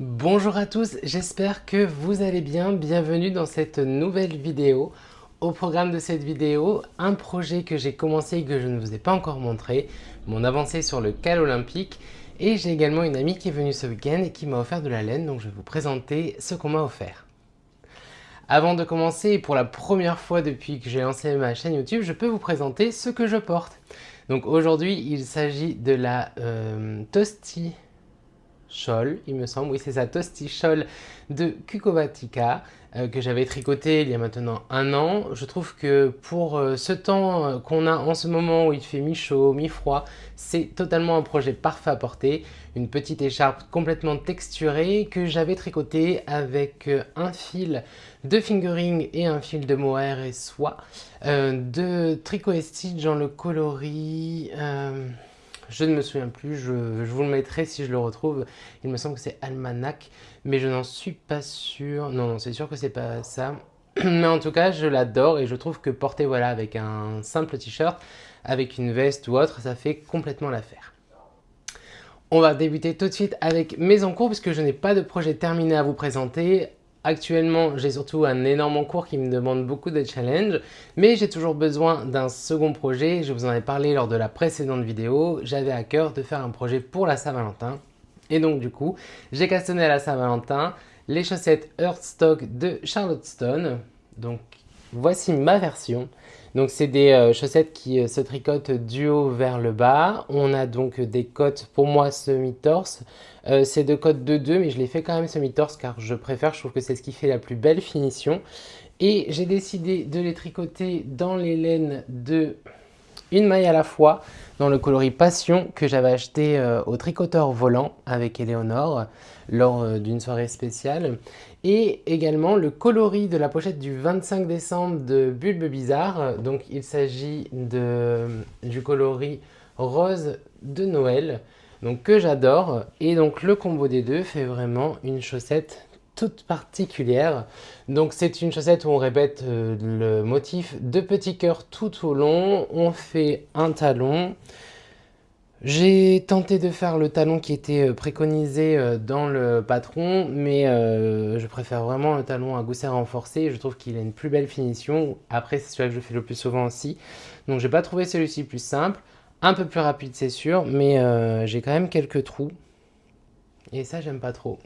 Bonjour à tous, j'espère que vous allez bien. Bienvenue dans cette nouvelle vidéo. Au programme de cette vidéo, un projet que j'ai commencé et que je ne vous ai pas encore montré, mon avancée sur le cal olympique. Et j'ai également une amie qui est venue ce week-end et qui m'a offert de la laine, donc je vais vous présenter ce qu'on m'a offert. Avant de commencer, pour la première fois depuis que j'ai lancé ma chaîne YouTube, je peux vous présenter ce que je porte. Donc aujourd'hui, il s'agit de la Tosti Shawl, il me semble, oui c'est ça, Tosti Shawl de Cucobatica que j'avais tricoté il y a maintenant un an. Je trouve que pour ce temps qu'on a en ce moment où il fait mi-chaud, mi-froid, c'est totalement un projet parfait à porter. Une petite écharpe complètement texturée que j'avais tricotée avec un fil de fingering et un fil de mohair et soie, de tricot et stitch dans le coloris... je ne me souviens plus, je vous le mettrai si je le retrouve. Il me semble que c'est Almanach, mais je n'en suis pas sûr. Non, non, c'est sûr que c'est pas ça. Mais en tout cas, je l'adore et je trouve que porter voilà, avec un simple t-shirt, avec une veste ou autre, ça fait complètement l'affaire. On va débuter tout de suite avec mes encours puisque je n'ai pas de projet terminé à vous présenter. Actuellement, j'ai surtout un énorme encours qui me demande beaucoup de challenges, mais j'ai toujours besoin d'un second projet. Je vous en ai parlé lors de la précédente vidéo. J'avais à cœur de faire un projet pour la Saint-Valentin. Et donc du coup, j'ai castonné à la Saint-Valentin les chaussettes Earthstock de Charlotte Stone. Donc voici ma version. Donc c'est des chaussettes qui se tricotent du haut vers le bas. On a donc des côtes pour moi semi-torse. C'est deux côtes de 2 mais je les fais quand même semi-torse car je préfère, je trouve que c'est ce qui fait la plus belle finition. Et j'ai décidé de les tricoter dans les laines de une maille à la fois dans le coloris Passion que j'avais acheté au tricoteur volant avec Éléonore lors d'une soirée spéciale. Et également le coloris de la pochette du 25 décembre de Bulbe Bizarre. Donc il s'agit du coloris rose de Noël, donc que j'adore. Et donc le combo des deux fait vraiment une chaussette toute particulière. Donc c'est une chaussette où on répète le motif de petit cœur tout au long. On fait un talon. J'ai tenté de faire le talon qui était préconisé dans le patron, mais je préfère vraiment le talon à gousset renforcé. Je trouve qu'il a une plus belle finition. Après, c'est celui que je fais le plus souvent aussi. Donc, j'ai pas trouvé celui-ci plus simple. Un peu plus rapide, c'est sûr, mais j'ai quand même quelques trous. Et ça, j'aime pas trop.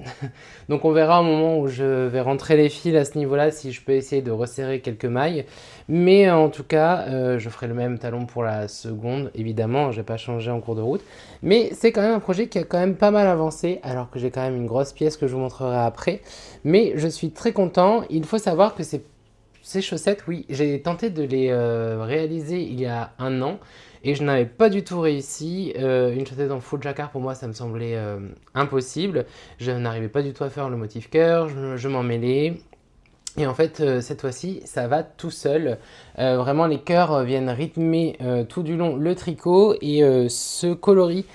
Donc on verra au moment où je vais rentrer les fils à ce niveau-là si je peux essayer de resserrer quelques mailles. Mais en tout cas, je ferai le même talon pour la seconde. Évidemment, je vais pas changer en cours de route. Mais c'est quand même un projet qui a quand même pas mal avancé, alors que j'ai quand même une grosse pièce que je vous montrerai après. Mais je suis très content. Il faut savoir que ces chaussettes, oui, j'ai tenté de les réaliser il y a un an et je n'avais pas du tout réussi. Une chaussette en full jacquard, pour moi, ça me semblait impossible. Je n'arrivais pas du tout à faire le motif cœur, je m'en mêlais. Et en fait, cette fois-ci, ça va tout seul. Vraiment, les cœurs viennent rythmer tout du long le tricot et ce coloris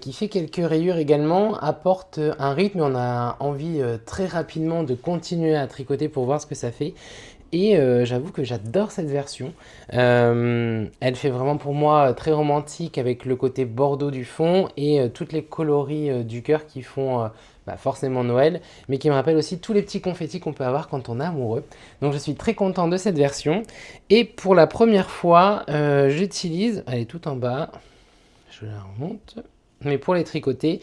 qui fait quelques rayures également apporte un rythme. On a envie très rapidement de continuer à tricoter pour voir ce que ça fait. Et j'avoue que j'adore cette version. Elle fait vraiment pour moi très romantique avec le côté bordeaux du fond et toutes les coloris du cœur qui font forcément Noël, mais qui me rappellent aussi tous les petits confettis qu'on peut avoir quand on est amoureux. Donc je suis très content de cette version. Et pour la première fois, j'utilise, elle est tout en bas, je la remonte, mais pour les tricoter,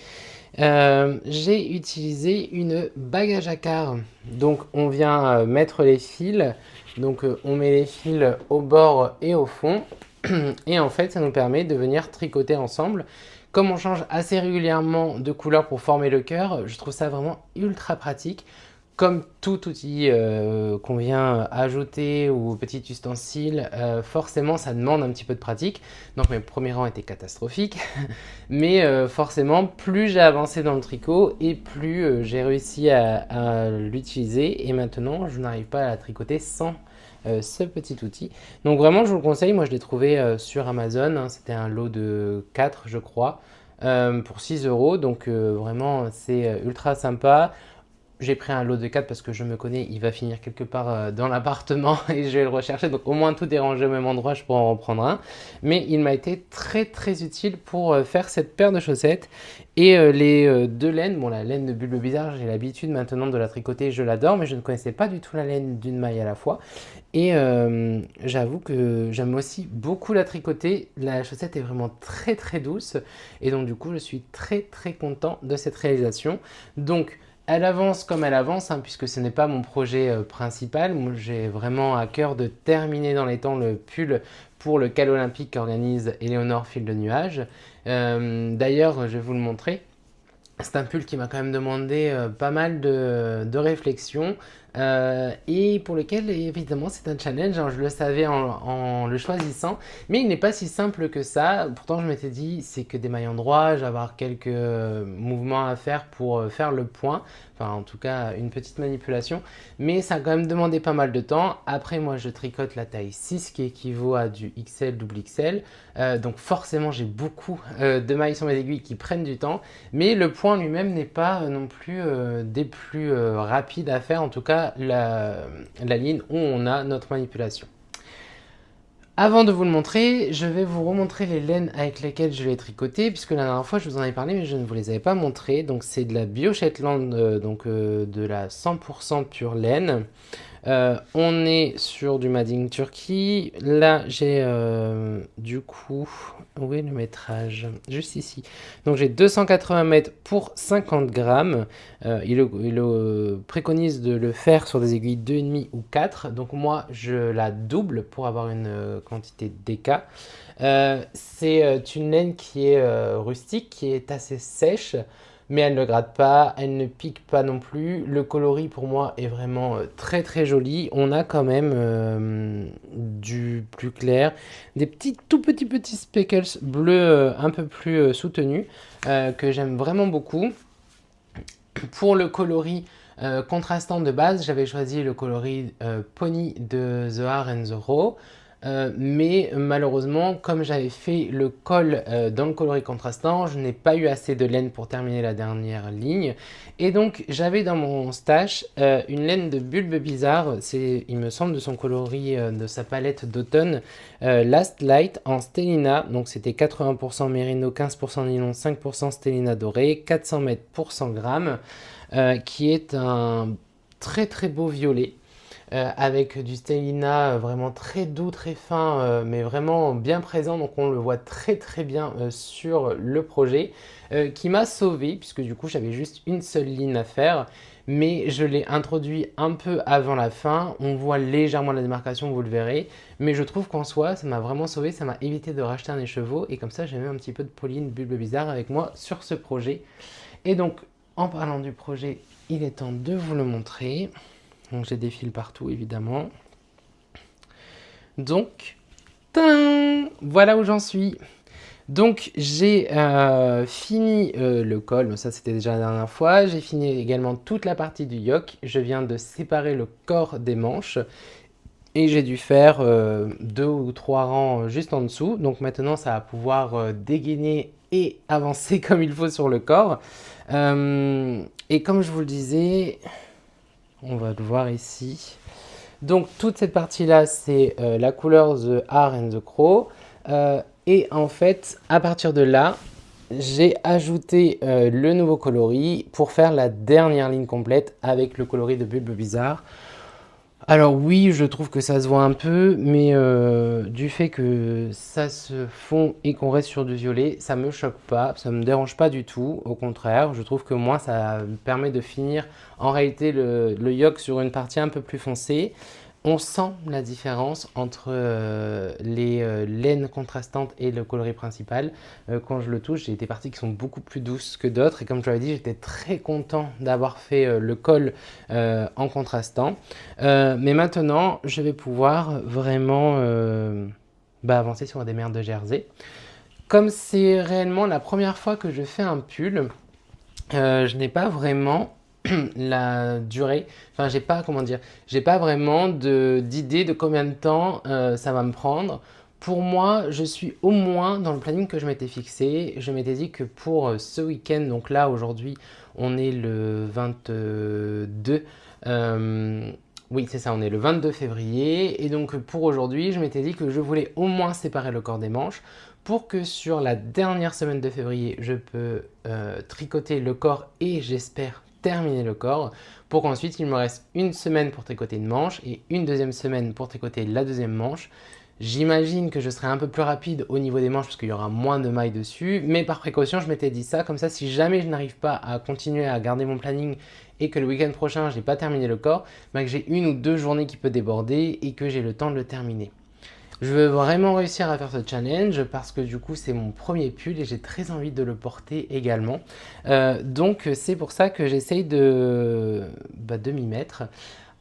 j'ai utilisé une bague à jacquard. Donc on vient mettre les fils. Donc on met les fils au bord et au fond. Et en fait ça nous permet de venir tricoter ensemble. Comme on change assez régulièrement de couleur pour former le cœur, je trouve ça vraiment ultra pratique. Comme tout outil qu'on vient ajouter ou petit ustensile, forcément ça demande un petit peu de pratique. Donc mes premiers rangs étaient catastrophiques. Mais forcément, plus j'ai avancé dans le tricot et plus j'ai réussi à l'utiliser. Et maintenant, je n'arrive pas à la tricoter sans ce petit outil. Donc vraiment, je vous le conseille. Moi, je l'ai trouvé sur Amazon, hein. C'était un lot de 4, je crois, pour 6 euros. Donc vraiment, c'est ultra sympa. j'ai pris un lot de 4 parce que je me connais, il va finir quelque part dans l'appartement et je vais le rechercher. Donc au moins tout est rangé au même endroit, je pourrai en reprendre un. Mais il m'a été très très utile pour faire cette paire de chaussettes. Et les deux laines, bon la laine de Bulbe Bizarre, j'ai l'habitude maintenant de la tricoter, je l'adore, mais je ne connaissais pas du tout la laine d'une maille à la fois. Et j'avoue que j'aime aussi beaucoup la tricoter. La chaussette est vraiment très très douce. Et donc du coup, je suis très très content de cette réalisation. Donc, elle avance comme elle avance, hein, puisque ce n'est pas mon projet principal. Moi, j'ai vraiment à cœur de terminer dans les temps le pull pour le Cal Olympique qu'organise Éléonore Fil de Nuages. D'ailleurs, je vais vous le montrer. C'est un pull qui m'a quand même demandé pas mal de réflexion et pour lequel évidemment c'est un challenge, hein, je le savais en le choisissant, mais il n'est pas si simple que ça. Pourtant je m'étais dit c'est que des mailles en droit, je vais avoir quelques mouvements à faire pour faire le point, enfin en tout cas une petite manipulation, mais ça a quand même demandé pas mal de temps. Après moi je tricote la taille 6 qui équivaut à du XL double XL, donc forcément j'ai beaucoup de mailles sur mes aiguilles qui prennent du temps, mais le point lui-même n'est pas non plus des plus rapides à faire, en tout cas la ligne où on a notre manipulation. Avant de vous le montrer, je vais vous remontrer les laines avec lesquelles je l'ai tricoté, puisque la dernière fois je vous en ai parlé mais je ne vous les avais pas montrées. Donc c'est de la Bio Shetland, de la 100% pure laine. On est sur du Made in Turkey. Là, j'ai du coup... Où est le métrage? Juste ici. Donc, j'ai 280 mètres pour 50 grammes. Il préconise de le faire sur des aiguilles 2,5 ou 4. Donc, moi, je la double pour avoir une quantité DK. C'est une laine qui est rustique, qui est assez sèche, mais elle ne gratte pas, elle ne pique pas non plus. Le coloris pour moi est vraiment très très joli. On a quand même du plus clair, des petits tout petits speckles bleus un peu plus soutenus que j'aime vraiment beaucoup. Pour le coloris contrastant de base, j'avais choisi le coloris Pony de The Hare and the Roe. Mais malheureusement, comme j'avais fait le col dans le coloris contrastant, je n'ai pas eu assez de laine pour terminer la dernière ligne. Et donc, j'avais dans mon stash une laine de Bulbe Bizarre, c'est, il me semble, de son coloris de sa palette d'automne, Last Light en Stellina. Donc, c'était 80% Mérino, 15% nylon, 5% Stellina doré, 400 mètres pour 100 grammes, qui est un très très beau violet. Avec du stellina vraiment très doux, très fin, mais vraiment bien présent, donc on le voit très très bien sur le projet, qui m'a sauvé, puisque du coup j'avais juste une seule ligne à faire, mais je l'ai introduit un peu avant la fin, on voit légèrement la démarcation, vous le verrez, mais je trouve qu'en soi ça m'a vraiment sauvé, ça m'a évité de racheter un écheveau, et comme ça j'ai même un petit peu de Pauline Bulbe Bizarre avec moi sur ce projet. Et donc en parlant du projet, il est temps de vous le montrer. Donc j'ai des fils partout évidemment. Donc, voilà où j'en suis. Donc j'ai fini le col, mais ça c'était déjà la dernière fois. J'ai fini également toute la partie du yoke. Je viens de séparer le corps des manches. Et j'ai dû faire 2 ou 3 rangs juste en dessous. Donc maintenant ça va pouvoir dégainer et avancer comme il faut sur le corps. Et comme je vous le disais... On va le voir ici. Donc toute cette partie-là, c'est la couleur The Hare and the Crow. Et en fait, à partir de là, j'ai ajouté le nouveau coloris pour faire la dernière ligne complète avec le coloris de Bulbe Bizarre. Alors oui, je trouve que ça se voit un peu, mais du fait que ça se fond et qu'on reste sur du violet, ça me choque pas, ça me dérange pas du tout. Au contraire, je trouve que moi, ça me permet de finir en réalité le yoke sur une partie un peu plus foncée. On sent la différence entre les laines contrastantes et le coloris principal. Quand je le touche, j'ai des parties qui sont beaucoup plus douces que d'autres. Et comme je l'avais dit, j'étais très content d'avoir fait le col en contrastant. Mais maintenant, je vais pouvoir vraiment avancer sur des mers de Jersey. Comme c'est réellement la première fois que je fais un pull, je n'ai pas vraiment la durée, enfin j'ai pas, comment dire, j'ai pas vraiment d'idée de combien de temps ça va me prendre Pour moi, je suis au moins dans le planning que je m'étais fixé. Je m'étais dit que pour ce week-end, donc là aujourd'hui, on est le 22. Oui, c'est ça, on est le 22 février. Et donc pour aujourd'hui, je m'étais dit que je voulais au moins séparer le corps des manches pour que sur la dernière semaine de février, je peux tricoter le corps et j'espère terminer le corps pour qu'ensuite il me reste une semaine pour tricoter une manche et une deuxième semaine pour tricoter la deuxième manche. J'imagine que je serai un peu plus rapide au niveau des manches parce qu'il y aura moins de mailles dessus, mais par précaution, je m'étais dit ça, comme ça, si jamais je n'arrive pas à continuer à garder mon planning et que le week-end prochain, je n'ai pas terminé le corps, bah, que j'ai une ou deux journées qui peuvent déborder et que j'ai le temps de le terminer. Je veux vraiment réussir à faire ce challenge parce que du coup, c'est mon premier pull et j'ai très envie de le porter également. Donc, c'est pour ça que j'essaye de m'y mettre.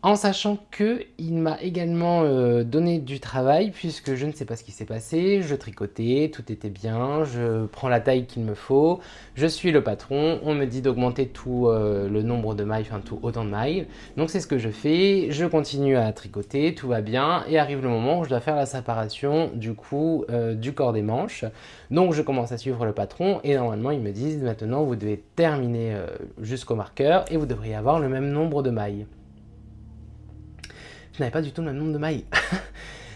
En sachant qu'il m'a également donné du travail puisque je ne sais pas ce qui s'est passé, je tricotais, tout était bien, je prends la taille qu'il me faut, je suis le patron, on me dit d'augmenter tout le nombre de mailles, enfin tout autant de mailles, donc c'est ce que je fais, je continue à tricoter, tout va bien et arrive le moment où je dois faire la séparation du coup du corps des manches, donc je commence à suivre le patron et normalement ils me disent maintenant vous devez terminer jusqu'au marqueur et vous devriez avoir le même nombre de mailles. Je n'avais pas du tout le même nombre de mailles.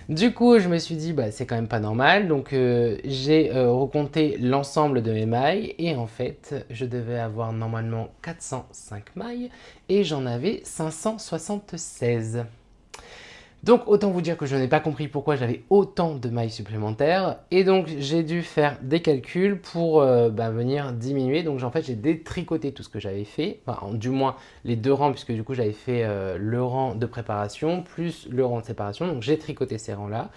Du coup, je me suis dit, bah, c'est quand même pas normal. Donc, j'ai recompté l'ensemble de mes mailles. Et en fait, je devais avoir normalement 405 mailles. Et j'en avais 576. Donc autant vous dire que je n'ai pas compris pourquoi j'avais autant de mailles supplémentaires et donc j'ai dû faire des calculs pour venir diminuer. Donc en fait j'ai détricoté tout ce que j'avais fait, enfin du moins les deux rangs puisque du coup j'avais fait le rang de préparation plus le rang de séparation. Donc j'ai tricoté ces rangs là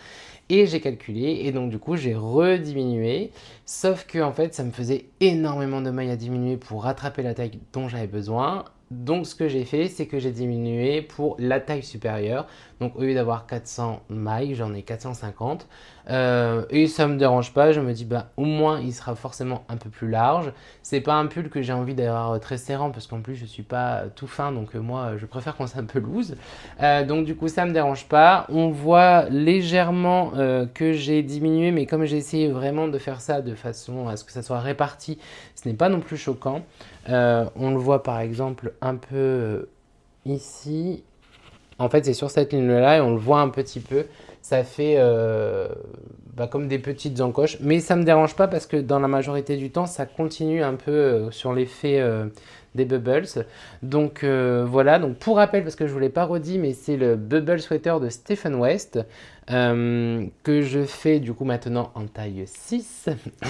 et j'ai calculé et donc du coup j'ai rediminué. Sauf que en fait ça me faisait énormément de mailles à diminuer pour rattraper la taille dont j'avais besoin. Donc ce que j'ai fait, c'est que j'ai diminué pour la taille supérieure. Donc au lieu d'avoir 400 mailles, j'en ai 450. Et ça ne me dérange pas, je me dis bah au moins il sera forcément un peu plus large. C'est pas un pull que j'ai envie d'avoir très serrant parce qu'en plus je suis pas tout fin, donc moi je préfère quand c'est un peu loose. Donc du coup ça me dérange pas. On voit légèrement que j'ai diminué, mais comme j'ai essayé vraiment de faire ça de façon à ce que ça soit réparti, ce n'est pas non plus choquant. On le voit par exemple un peu ici. En fait, c'est sur cette ligne-là et on le voit un petit peu. Ça fait comme des petites encoches. Mais ça ne me dérange pas parce que dans la majorité du temps, ça continue un peu sur l'effet des bubbles. Donc voilà, donc pour rappel, parce que je ne vous l'ai pas redit, mais c'est le Bubble Sweater de Stephen West que je fais du coup maintenant en taille 6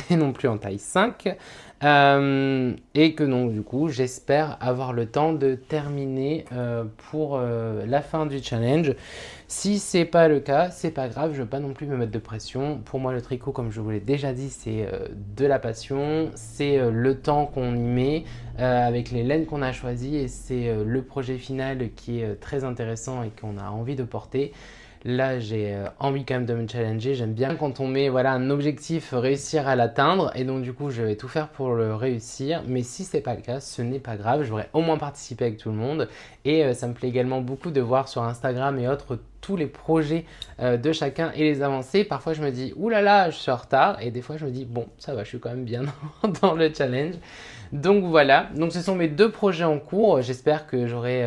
et non plus en taille 5. Et que donc du coup j'espère avoir le temps de terminer pour la fin du challenge. Si c'est pas le cas, c'est pas grave, je veux pas non plus me mettre de pression. Pour moi le tricot, comme je vous l'ai déjà dit, c'est de la passion, c'est le temps qu'on y met avec les laines qu'on a choisies et c'est le projet final qui est très intéressant et qu'on a envie de porter. Là, j'ai envie quand même de me challenger. J'aime bien quand on met voilà, un objectif, réussir à l'atteindre. Et donc, du coup, je vais tout faire pour le réussir. Mais si ce n'est pas le cas, ce n'est pas grave. Je voudrais au moins participer avec tout le monde. Et ça me plaît également beaucoup de voir sur Instagram et autres tous les projets de chacun et les avancées. Parfois, je me dis, oulala, je suis en retard. Et des fois, je me dis, bon, ça va, je suis quand même bien dans le challenge. Donc voilà, donc ce sont mes deux projets en cours. J'espère que j'aurai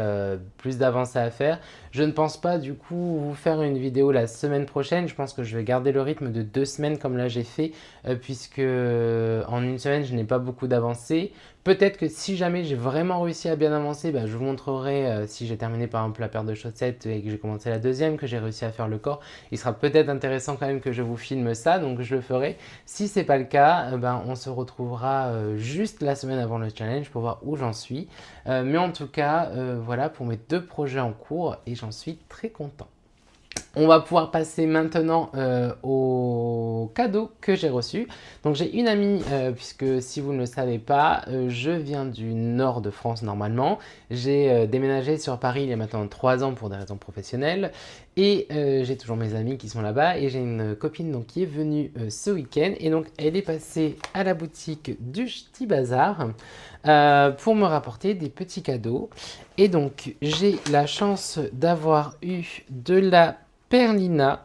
plus d'avancées à faire. Je ne pense pas du coup vous faire une vidéo la semaine prochaine. Je pense que je vais garder le rythme de 2 semaines comme là j'ai fait, puisque en une semaine je n'ai pas beaucoup d'avancées. Peut-être que si jamais j'ai vraiment réussi à bien avancer, je vous montrerai si j'ai terminé par exemple la paire de chaussettes et que j'ai commencé la deuxième, que j'ai réussi à faire le corps. Il sera peut-être intéressant quand même que je vous filme ça, donc je le ferai. Si ce n'est pas le cas, on se retrouvera juste la semaine avant le challenge pour voir où j'en suis. Mais en tout cas, voilà pour mes deux projets en cours et j'en suis très content. On va pouvoir passer maintenant au cadeau que j'ai reçu. Donc j'ai une amie, puisque si vous ne le savez pas, je viens du nord de France normalement. J'ai déménagé sur Paris il y a maintenant 3 ans pour des raisons professionnelles. Et j'ai toujours mes amis qui sont là-bas. Et j'ai une copine donc, qui est venue ce week-end. Et donc elle est passée à la boutique du Ch'ti Bazar pour me rapporter des petits cadeaux. Et donc j'ai la chance d'avoir eu de la Perlina.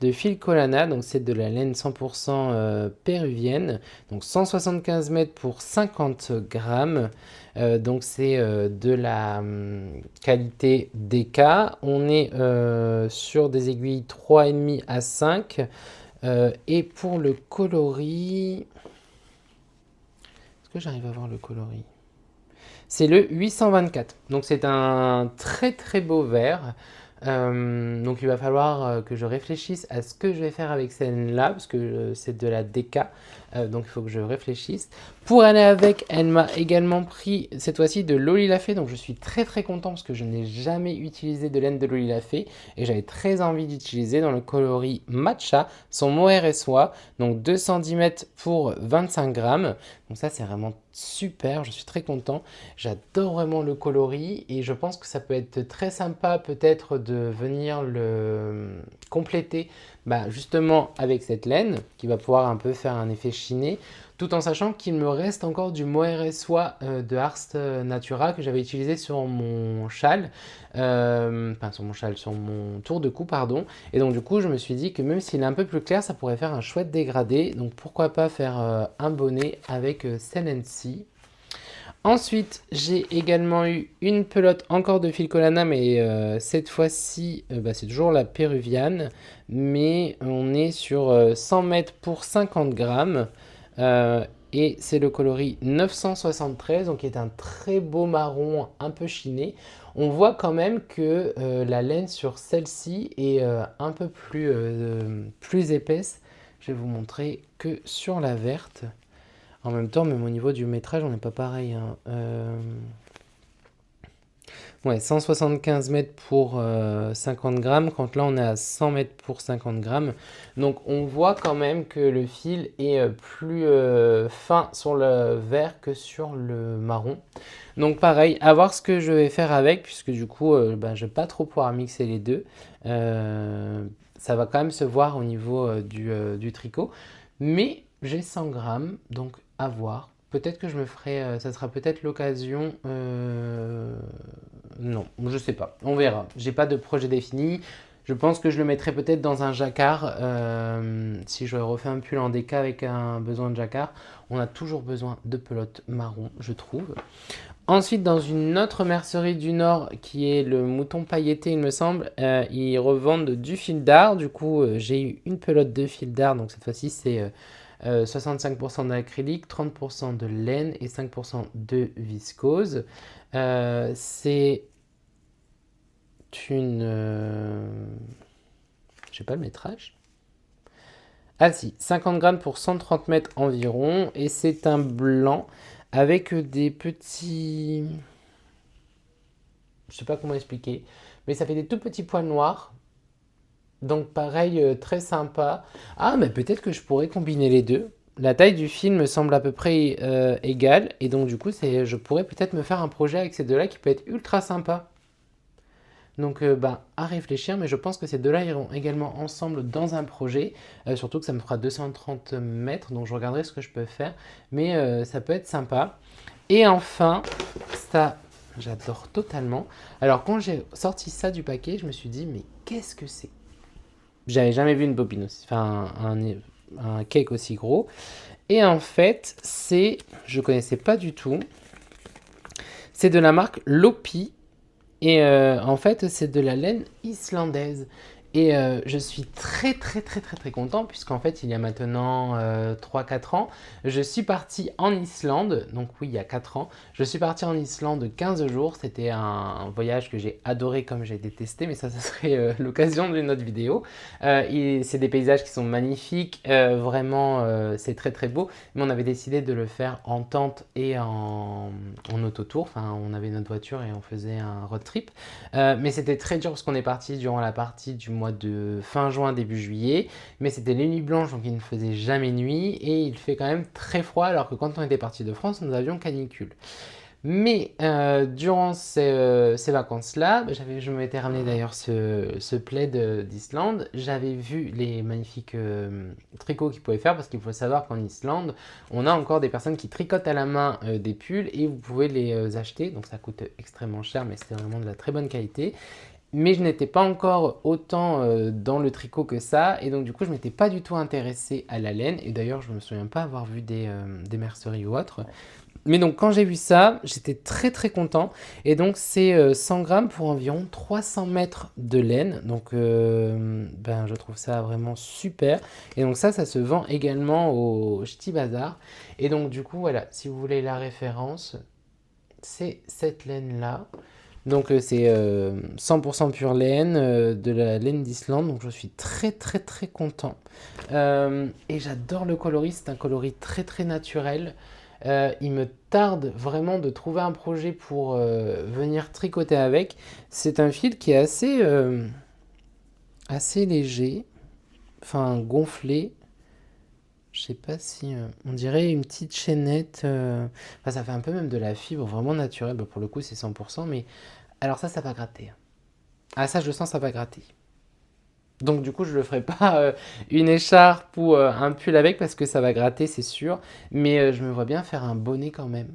de Filcolana, donc c'est de la laine 100% péruvienne, donc 175 mètres pour 50 grammes, donc c'est de la qualité DK. On est sur des aiguilles 3,5 à 5, et pour le coloris, est-ce que j'arrive à voir le coloris? C'est le 824, donc c'est un très très beau vert. Donc il va falloir que je réfléchisse à ce que je vais faire avec celle-là, parce que c'est de la DK, donc il faut que je réfléchisse. Pour aller avec, elle m'a également pris cette fois-ci de l'Olilafé, donc je suis très très content parce que je n'ai jamais utilisé de laine de l'Olilafé et j'avais très envie d'utiliser dans le coloris Matcha, son mohair soie, donc 210 mètres pour 25 grammes. Donc ça c'est vraiment super, je suis très content. J'adore vraiment le coloris et je pense que ça peut être très sympa peut-être de venir le compléter justement avec cette laine qui va pouvoir un peu faire un effet chiné, tout en sachant qu'il me reste encore du mohair soie de Ars Natura que j'avais utilisé sur mon châle, sur mon tour de cou, pardon. Et donc du coup, je me suis dit que même s'il est un peu plus clair, ça pourrait faire un chouette dégradé. Donc pourquoi pas faire un bonnet avec Senency. Ensuite, j'ai également eu une pelote encore de Filcolana, mais cette fois-ci, c'est toujours la péruviane, mais on est sur 100 mètres pour 50 grammes, et c'est le coloris 973, donc qui est un très beau marron un peu chiné. On voit quand même que la laine sur celle-ci est un peu plus épaisse. Je vais vous montrer que sur la verte. En même temps, même au niveau du métrage, on n'est pas pareil, hein. Ouais, 175 mètres pour 50 grammes, quand là on est à 100 mètres pour 50 grammes. Donc on voit quand même que le fil est plus fin sur le vert que sur le marron. Donc pareil, à voir ce que je vais faire avec, puisque du coup, je ne vais pas trop pouvoir mixer les deux. Ça va quand même se voir au niveau du tricot. Mais j'ai 100 grammes, donc à voir. Peut-être que je me ferai, ça sera peut-être l'occasion. Non, je sais pas. On verra. J'ai pas de projet défini. Je pense que je le mettrai peut-être dans un jacquard. Si je refais un pull en DK avec un besoin de jacquard, on a toujours besoin de pelote marron, je trouve. Ensuite, dans une autre mercerie du Nord qui est le Mouton Pailleté, il me semble, ils revendent du fil d'art. Du coup, j'ai eu une pelote de fil d'art. Donc cette fois-ci, c'est 65% d'acrylique, 30% de laine et 5% de viscose. C'est une... je sais pas le métrage. Ah si, 50 grammes pour 130 mètres environ. Et c'est un blanc avec des petits... Je sais pas comment expliquer. Mais ça fait des tout petits points noirs. Donc pareil, très sympa. Ah, mais peut-être que je pourrais combiner les deux. La taille du fil me semble à peu près égale. Et donc du coup, je pourrais peut-être me faire un projet avec ces deux-là qui peut être ultra sympa. Donc à réfléchir, mais je pense que ces deux-là iront également ensemble dans un projet. Surtout que ça me fera 230 mètres, donc je regarderai ce que je peux faire. Mais ça peut être sympa. Et enfin, ça, j'adore totalement. Alors quand j'ai sorti ça du paquet, je me suis dit, mais qu'est-ce que c'est? J'avais jamais vu une bobine aussi, enfin un cake aussi gros. Et en fait, je connaissais pas du tout. C'est de la marque Lopi. Et en fait, c'est de la laine islandaise. Et je suis très très très très très content puisqu'en fait il y a maintenant 3-4 ans, je suis parti en Islande, donc oui il y a 4 ans, je suis parti en Islande 15 jours, c'était un voyage que j'ai adoré comme j'ai détesté, mais ça serait l'occasion d'une autre vidéo. C'est des paysages qui sont magnifiques, vraiment c'est très très beau, mais on avait décidé de le faire en tente et en autotour, enfin on avait notre voiture et on faisait un road trip, mais c'était très dur parce qu'on est parti durant la partie du mois de fin juin, début juillet, mais c'était les nuits blanches, donc il ne faisait jamais nuit, et il fait quand même très froid, alors que quand on était parti de France, nous avions canicule. Mais durant ces vacances-là, je m'étais ramené d'ailleurs ce plaid d'Islande. J'avais vu les magnifiques tricots qu'ils pouvaient faire, parce qu'il faut savoir qu'en Islande, on a encore des personnes qui tricotent à la main des pulls et vous pouvez les acheter. Donc ça coûte extrêmement cher, mais c'est vraiment de la très bonne qualité. mais je n'étais pas encore autant dans le tricot que ça, et donc du coup je m'étais pas du tout intéressée à la laine, et d'ailleurs je me souviens pas avoir vu des merceries ou autre. Mais donc quand j'ai vu ça, j'étais très très content, et donc c'est 100 grammes pour environ 300 mètres de laine, donc ben, je trouve ça vraiment super, et donc ça se vend également au Ch'ti Bazar, et donc du coup voilà, si vous voulez la référence, c'est cette laine là. Donc c'est 100% pure laine, de la laine d'Islande, donc je suis très très très content. Et j'adore le coloris, c'est un coloris très très naturel. Il me tarde vraiment de trouver un projet pour venir tricoter avec. C'est un fil qui est assez léger, enfin gonflé. Je sais pas si... on dirait une petite chaînette. Enfin, ça fait un peu même de la fibre vraiment naturelle. Bah, pour le coup, c'est 100%. Mais alors ça va gratter. Ah, ça, je le sens, ça va gratter. Donc du coup, je ne le ferai pas une écharpe ou un pull avec parce que ça va gratter, c'est sûr. Mais je me vois bien faire un bonnet quand même.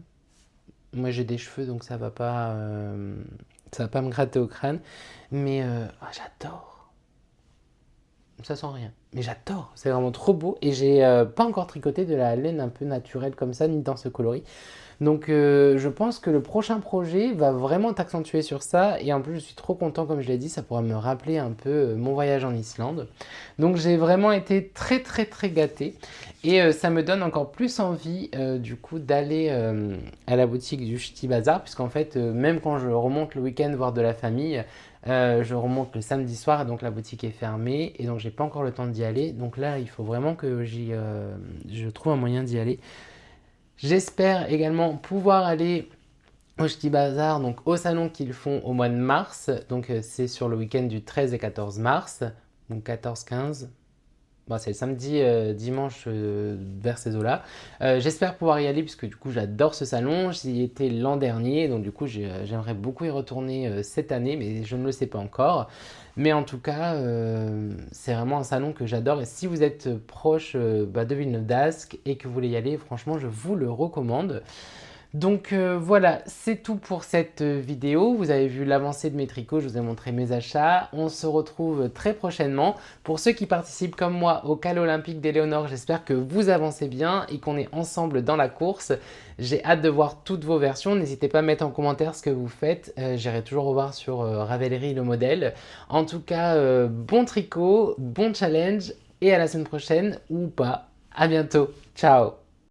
Moi, j'ai des cheveux, donc ça va pas me gratter au crâne. Mais j'adore. Ça sent rien. Mais j'adore. C'est vraiment trop beau. Et j'ai pas encore tricoté de la laine un peu naturelle comme ça, ni dans ce coloris. Donc je pense que le prochain projet va vraiment t'accentuer sur ça et en plus je suis trop content comme je l'ai dit, ça pourra me rappeler un peu mon voyage en Islande. Donc j'ai vraiment été très très très gâté et ça me donne encore plus envie du coup d'aller à la boutique du Ch'ti Bazar puisqu'en fait même quand je remonte le week-end voir de la famille, je remonte le samedi soir et donc la boutique est fermée et donc j'ai pas encore le temps d'y aller. Donc là il faut vraiment que je trouve un moyen d'y aller. J'espère également pouvoir aller au Ch'ti Bazar, donc au salon qu'ils font au mois de mars. Donc c'est sur le week-end du 13 et 14 mars, donc 14-15. Bon, c'est le samedi, dimanche vers ces eaux-là. J'espère pouvoir y aller puisque du coup j'adore ce salon. J'y étais l'an dernier, donc du coup j'aimerais beaucoup y retourner cette année, mais je ne le sais pas encore. Mais en tout cas, c'est vraiment un salon que j'adore. Et si vous êtes proche de Villeneuve d'Ascq et que vous voulez y aller, franchement, je vous le recommande. Donc voilà, c'est tout pour cette vidéo. Vous avez vu l'avancée de mes tricots, je vous ai montré mes achats. On se retrouve très prochainement. Pour ceux qui participent comme moi au Calo Olympique d'Éléonore, j'espère que vous avancez bien et qu'on est ensemble dans la course. J'ai hâte de voir toutes vos versions. N'hésitez pas à mettre en commentaire ce que vous faites. J'irai toujours revoir sur Ravelry le modèle. En tout cas, bon tricot, bon challenge et à la semaine prochaine ou pas. À bientôt. Ciao.